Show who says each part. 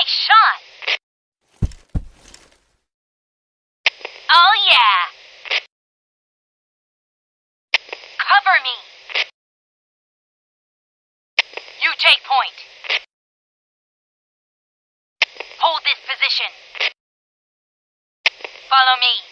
Speaker 1: Nice shot! Oh yeah! Cover me! You take point. Hold this position. Follow me.